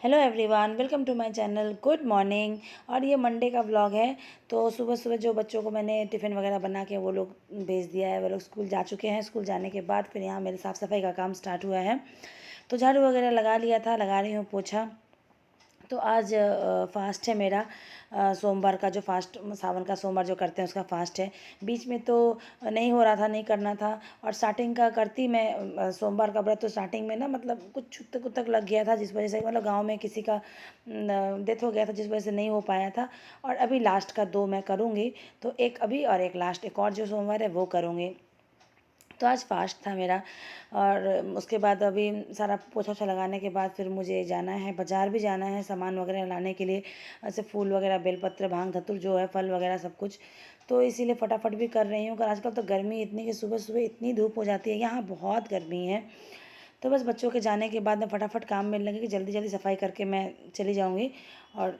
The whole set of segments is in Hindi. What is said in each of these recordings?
Hello everyone, welcome to my channel. Good morning. और ये मंडे का व्लॉग है। तो सुबह सुबह जो बच्चों को मैंने टिफ़िन वगैरह बना के वो लोग भेज दिया है, वो लोग स्कूल जा चुके हैं। स्कूल जाने के बाद फिर यहाँ मेरे साफ़ सफाई का काम स्टार्ट हुआ है। तो झाड़ू वगैरह लगा लिया था, लगा रही हूँ पोछा। तो आज फास्ट है मेरा। सोमवार का जो फास्ट, सावन का सोमवार जो करते हैं उसका फास्ट है। बीच में तो नहीं हो रहा था, नहीं करना था। और स्टार्टिंग का करती मैं सोमवार का व्रत, तो स्टार्टिंग में ना मतलब कुछ छुतक उतक लग गया था, जिस वजह से मतलब गांव में किसी का डेथ हो गया था, जिस वजह से नहीं हो पाया था। और अभी लास्ट का 2 मैं करूँगी। तो एक अभी और एक लास्ट, एक और जो सोमवार है वो करूँगी। तो आज फास्ट था मेरा। और उसके बाद अभी सारा पोछा ओछा लगाने के बाद फिर मुझे जाना है, बाज़ार भी जाना है सामान वगैरह लाने के लिए। ऐसे फूल वगैरह, बेलपत्र, भांग धतूर जो है, फल वगैरह सब कुछ। तो इसीलिए फटाफट भी कर रही हूँ। आजकल तो गर्मी इतनी कि सुबह सुबह इतनी धूप हो जाती है, यहाँ बहुत गर्मी है। तो बस बच्चों के जाने के बाद में फटाफट काम में लगेगी, जल्दी जल्दी सफाई करके मैं चली जाऊँगी। और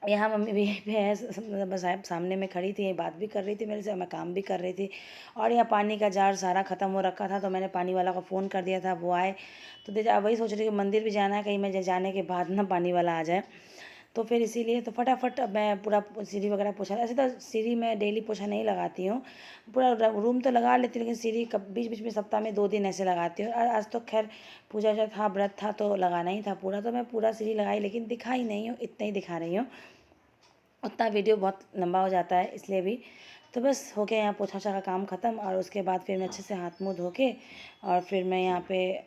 यहाँ मम्मी भी यहीं पे है, बस सामने में खड़ी थी, बात भी कर रही थी मेरे से, मैं काम भी कर रही थी। और यहाँ पानी का जार सारा ख़त्म हो रखा था, तो मैंने पानी वाला को फ़ोन कर दिया था, वो आए। तो वही सोच रही कि मंदिर भी जाना है, कहीं मैं जाने के बाद ना पानी वाला आ जाए। तो फिर इसीलिए तो फटाफट अब मैं पूरा सीढ़ी वगैरह पोछा। ऐसे तो सीढ़ी में डेली पोछा नहीं लगाती हूँ, पूरा रूम तो लगा लेती हूँ, लेकिन सीढ़ी कब बीच बीच में सप्ताह में 2 दिन ऐसे लगाती हूँ। और आज तो खैर पूजा जो था, व्रत था, तो लगाना ही था पूरा, तो मैं पूरा सीढ़ी लगाई, लेकिन दिखाई नहीं हूँ, इतना ही दिखा रही हूँ। उतना वीडियो बहुत लंबा हो जाता है, इसलिए भी। तो बस हो गया यहाँ पोछा ओछा का काम ख़त्म। और उसके बाद फिर मैं अच्छे से हाथ मुँह धो के, और फिर मैं यहाँ पे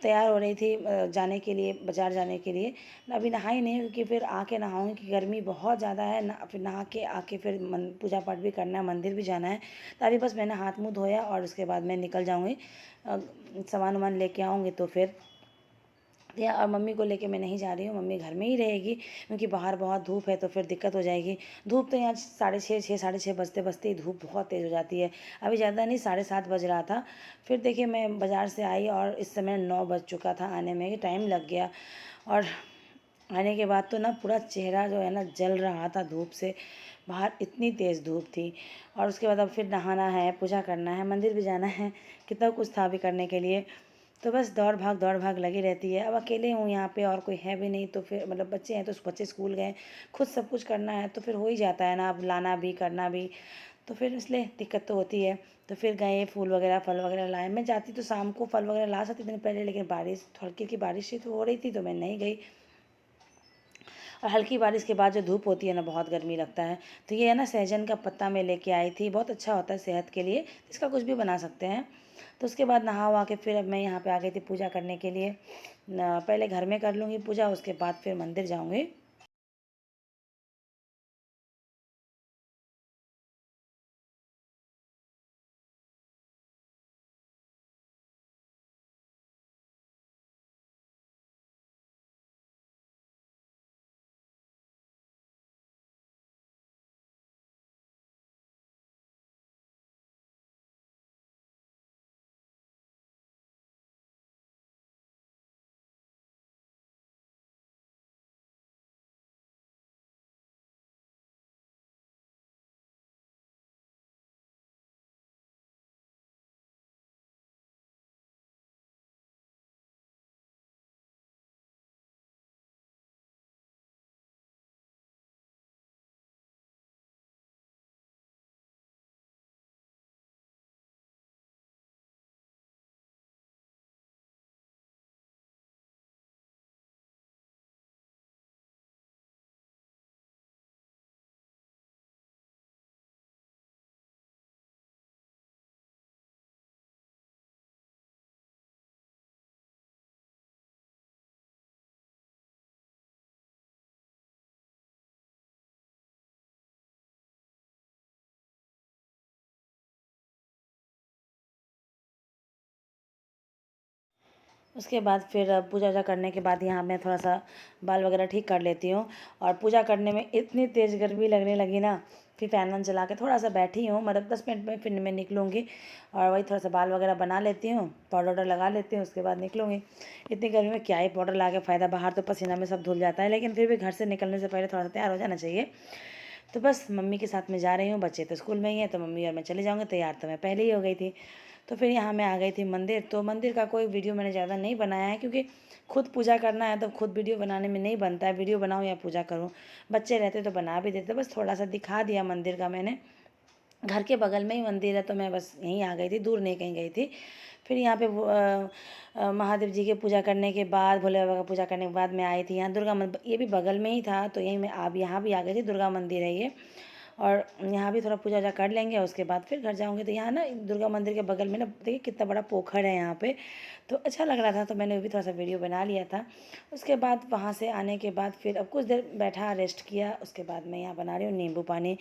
तैयार हो रही थी जाने के लिए, बाज़ार जाने के लिए। अभी नहाई नहीं, क्योंकि फिर आके नहाऊंगी, कि गर्मी बहुत ज़्यादा है ना। फिर नहा के आके फिर पूजा पाठ भी करना है, मंदिर भी जाना है। तो अभी बस मैंने हाथ मुँह धोया और उसके बाद मैं निकल जाऊँगी। सामान वामान लेके आऊँगी तो फिर या। और मम्मी को लेके मैं नहीं जा रही हूँ, मम्मी घर में ही रहेगी, क्योंकि बाहर बहुत धूप है, तो फिर दिक्कत हो जाएगी। धूप तो यहाँ 6:30 साढ़े छः बजते बजते ही धूप बहुत तेज़ हो जाती है। अभी ज़्यादा नहीं, 7:30 बज रहा था। फिर देखिए मैं बाज़ार से आई और इस समय 9 बज चुका था, आने में टाइम लग गया। और आने के बाद तो ना पूरा चेहरा जो है ना जल रहा था धूप से, बाहर इतनी तेज़ धूप थी। और उसके बाद अब फिर नहाना है, पूजा करना है, मंदिर भी जाना है, कितना कुछ था अभी करने के लिए। तो बस दौड़ भाग लगी रहती है। अब अकेले हूँ यहाँ पे, और कोई है भी नहीं, तो फिर मतलब बच्चे हैं तो बच्चे स्कूल गए, खुद सब कुछ करना है तो फिर हो ही जाता है ना, अब लाना भी करना भी। तो फिर इसलिए दिक्कत तो होती है। तो फिर गए, फूल वगैरह फल वगैरह लाए। मैं जाती तो शाम को फल वगैरह ला सकती दिन पहले, लेकिन बारिश, हल्की की बारिश ही तो हो रही थी, तो मैं नहीं गई। और हल्की बारिश के बाद जो धूप होती है ना, बहुत गर्मी लगता है। तो ये है ना, सहजन का पत्ता मैं लेके आई थी, बहुत अच्छा होता है सेहत के लिए, इसका कुछ भी बना सकते हैं। तो उसके बाद नहा वहा के फिर अब मैं यहाँ पे आ गई थी पूजा करने के लिए। पहले घर में कर लूँगी पूजा, उसके बाद फिर मंदिर जाऊँगी। उसके बाद फिर पूजा वूजा करने के बाद यहाँ मैं थोड़ा सा बाल वगैरह ठीक कर लेती हूँ। और पूजा करने में इतनी तेज़ गर्मी लगने लगी ना, फिर फ़ैन वैन चला के थोड़ा सा बैठी हूँ, मतलब 10 मिनट में फिर मैं निकलूँगी। और वही थोड़ा सा बाल वगैरह बना लेती हूँ, पाउडर वाउडर लगा लेती हूँ, उसके बाद निकलूँगी। इतनी गर्मी में क्या ही पाउडर लगा के फ़ायदा, बाहर तो पसीना में सब धुल जाता है, लेकिन फिर भी घर से निकलने से पहले थोड़ा सा तैयार हो जाना चाहिए। तो बस मम्मी के साथ में जा रही हूँ, बच्चे तो स्कूल में ही हैं, तो मम्मी और मैं चले जाऊँगे। तैयार तो मैं पहले ही हो गई थी। तो फिर यहाँ मैं आ गई थी मंदिर। तो मंदिर का कोई वीडियो मैंने ज़्यादा नहीं बनाया है, क्योंकि खुद पूजा करना है तो खुद वीडियो बनाने में नहीं बनता है, वीडियो बनाऊँ या पूजा करूँ। बच्चे रहते तो बना भी देते, बस थोड़ा सा दिखा दिया मंदिर का मैंने। घर के बगल में ही मंदिर है तो मैं बस यहीं आ गई थी, दूर नहीं कहीं गई थी। फिर यहाँ पे महादेव जी की पूजा करने के बाद, भोले बाबा का पूजा करने के बाद मैं आई थी यहाँ दुर्गा मंदिर। ये भी बगल में ही था तो यहीं मैं अब यहाँ भी आ गई थी। दुर्गा मंदिर है ये, और यहाँ भी थोड़ा पूजा वूजा कर लेंगे, उसके बाद फिर घर जाऊँगे। तो यहाँ ना दुर्गा मंदिर के बगल में ना देखिए कितना बड़ा पोखर है यहाँ पे, तो अच्छा लग रहा था तो मैंने वो भी थोड़ा सा वीडियो बना लिया था। उसके बाद वहाँ से आने के बाद फिर अब कुछ देर बैठा, रेस्ट किया। उसके बाद मैं यहाँ बना रही हूँ नींबू पानी।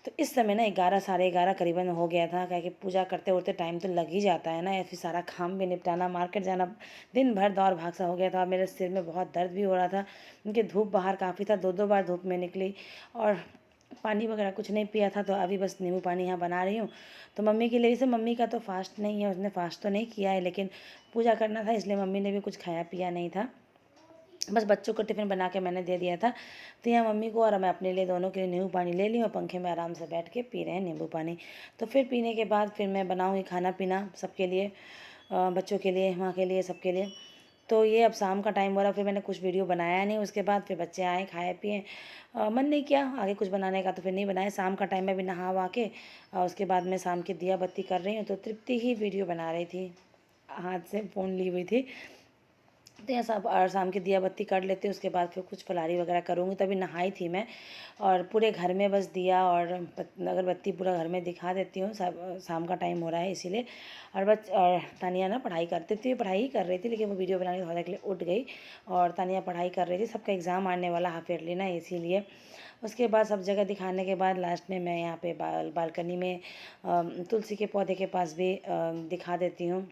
तो इस समय ना 11 साढ़े 11 करीबन हो गया था, क्या कि पूजा करते उड़ते टाइम तो लग ही जाता है ना, या फिर सारा काम भी निपटाना, मार्केट जाना, दिन भर दौड़ भाग सा हो गया था। मेरे सिर में बहुत दर्द भी हो रहा था क्योंकि धूप बाहर काफ़ी था, 2 बार धूप में निकली, और पानी वगैरह कुछ नहीं पिया था। तो अभी बस नींबू पानी यहाँ बना रही हूँ। तो मम्मी के लिए, से मम्मी का तो फास्ट नहीं है, उसने फास्ट तो नहीं किया है, लेकिन पूजा करना था इसलिए मम्मी ने भी कुछ खाया पिया नहीं था। बस बच्चों को टिफ़िन बना के मैंने दे दिया था। तो यहाँ मम्मी को और मैं अपने लिए, दोनों के लिए नींबू पानी ले ली और पंखे में आराम से बैठ के पी रहे हैं नींबू पानी। तो फिर पीने के बाद फिर मैं बनाऊँगी खाना पीना सबके लिए, बच्चों के लिए, माँ के लिए, सबके लिए। तो ये अब शाम का टाइम हो रहा, फिर मैंने कुछ वीडियो बनाया नहीं। उसके बाद फिर बच्चे आए, खाए पिए, मन नहीं किया आगे कुछ बनाने का, तो फिर नहीं बनाया। शाम का टाइम में भी नहा वहा के उसके बाद मैं शाम की दिया बत्ती कर रही हूँ। तो तृप्ति ही वीडियो बना रही थी, हाथ से फ़ोन ली हुई थी। तो यह सब, और शाम की दिया बत्ती कर लेते, उसके बाद फिर कुछ फलारी वगैरह करूँगी। तभी नहाई थी मैं, और पूरे घर में बस दिया और अगरबत्ती पूरा घर में दिखा देती हूँ। सब शाम का टाइम हो रहा है इसीलिए। और तानिया ना पढ़ाई करती थी, पढ़ाई ही कर रही थी, लेकिन वो वीडियो बनाने थोड़ा के लिए उठ गई। और तानिया पढ़ाई कर रही थी, सबका एग्ज़ाम आने वाला हाफ ईयरली ना, इसीलिए। उसके बाद सब जगह दिखाने के बाद लास्ट में मैं यहाँ पे बालकनी में तुलसी के पौधे के पास भी दिखा देती हूँ।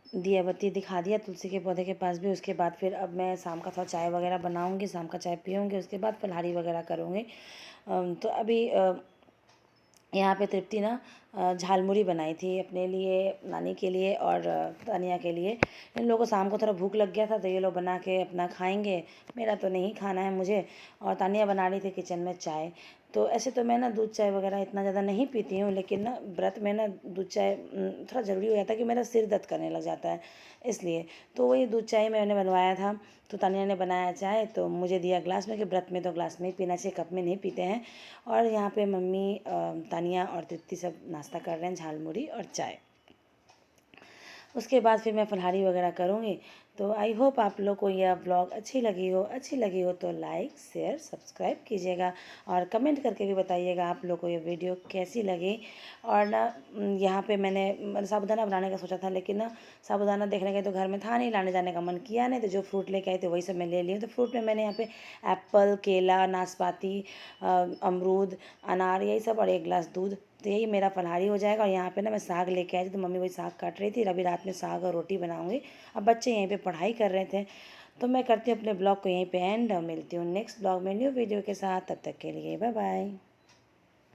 दिया बत्ती दिखा दिया तुलसी के पौधे के पास भी। उसके बाद फिर अब मैं शाम का थोड़ा चाय वगैरह बनाऊंगी, शाम का चाय पीऊँगी, उसके बाद फलाहारी वगैरह करूँगी। तो अभी यहाँ पे तृप्ति ना झालमुड़ी बनाई थी अपने लिए, नानी के लिए और तानिया के लिए। इन लोगों को शाम को थोड़ा भूख लग गया था तो ये लोग बना के अपना खाएंगे, मेरा तो नहीं खाना है मुझे। और तानिया बना रही थी किचन में चाय। तो ऐसे तो मैं ना दूध चाय वगैरह इतना ज़्यादा नहीं पीती हूँ, लेकिन ना व्रत में ना दूध चाय थोड़ा ज़रूरी हो जाता है कि मेरा सिर दर्द करने लग जाता है, इसलिए। तो वही दूध चाय मैंने बनवाया था। तो तानिया ने बनाया चाय तो मुझे दिया ग्लास में, कि व्रत में तो ग्लास में ही पीना चाहिए, कप में नहीं पीते हैं। और यहाँ पे मम्मी, तानिया और तृप्ति सब नाश्ता कर रहे हैं, झालमुड़ी और चाय। उसके बाद फिर मैं फलाहारी वगैरह करूँगी। तो आई होप आप लोग को यह व्लॉग अच्छी लगी हो तो लाइक शेयर सब्सक्राइब कीजिएगा, और कमेंट करके भी बताइएगा आप लोग को ये वीडियो कैसी लगी। और ना यहाँ पे मैंने साबूदाना बनाने का सोचा था, लेकिन ना साबूदाना देखने गए तो घर में था नहीं, लाने जाने का मन किया नहीं। तो जो फ्रूट लेके आए थे वही सब मैं ले ली हूँ। तो फ्रूट में मैंने यहाँ पे एप्पल, केला, नाशपाती, अमरूद, अनार, यही सब, और 1 गिलास दूध। तो यही मेरा फलाहारी हो जाएगा। और यहाँ पे ना मैं साग लेके आई थी, तो मम्मी वही साग काट रही थी। अभी रात में साग और रोटी बनाऊंगी। अब बच्चे यहीं पे पढ़ाई कर रहे थे। तो मैं करती हूँ अपने ब्लॉग को यहीं पे एंड, मिलती हूँ नेक्स्ट ब्लॉग में न्यू वीडियो के साथ। तब तक के लिए बाय बाय।